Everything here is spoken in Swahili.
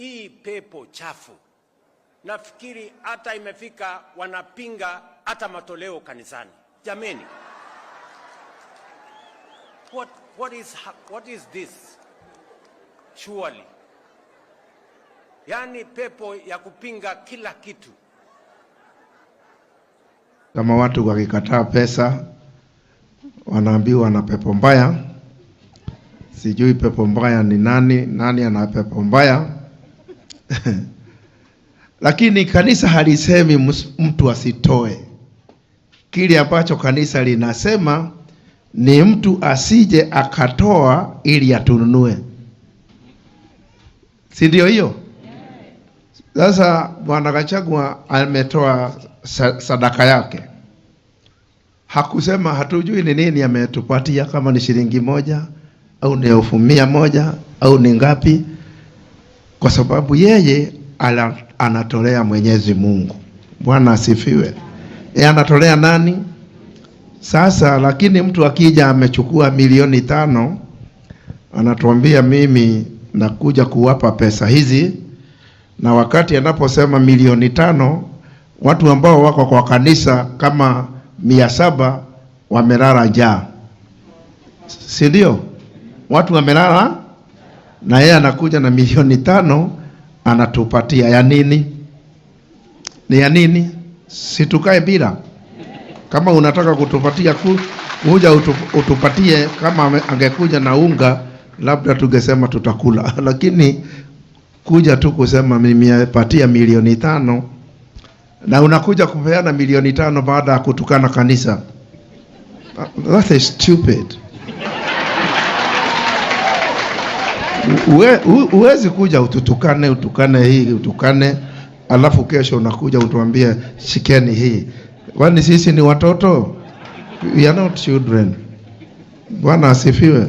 hii pepo chafu, nafikiri hata imefika wanapinga hata matoleo kanisani. Jameni, what is this? Surely, yani pepo ya kupinga kila kitu. Kama watu wakikataa pesa wanaambiwa na pepo mbaya. Sijui pepo mbaya ni nani ana pepo mbaya. Lakini kanisa halisemi mtu asitoe. Kile ambacho kanisa linasema ni mtu asije akatoa ili atununue. Si ndio hiyo? Sasa Bwana Gachagua ametoa sadaka yake. Hakusema hatujui ni nini ametupatia, kama ni shilingi 1 au ni 1,100 au ni ngapi, kwa sababu yeye anatolea Mwenyezi Mungu. Bwana asifiwe. Yeye anatolea nani? Sasa lakini mtu akija amechukua 5,000,000 anatuambia mimi nakuja kuwapa pesa hizi, na wakati anaposema 5,000,000 watu ambao wako kwa kanisa kama 700 wamelala njaa. Si ndio? Watu wamelala, na yeye anakuja na 5,000,000 anatupatia. Ya nini? Ni ya nini? Situkae bila. Kama unataka kutupatia kuja utupatie. Kama angekuja na unga labda tungesema tutakula. Lakini kuja tu kusema nimepatia 5,000,000 na unakuja kupeana 5,000,000 baada ya kutukana kanisa. That is stupid. Uwezi kuja utukane hii, utukane, alafu kesho unakuja utuambie shikeni hii. Kwani sisi ni watoto? We are not children. Bwana asifiwe.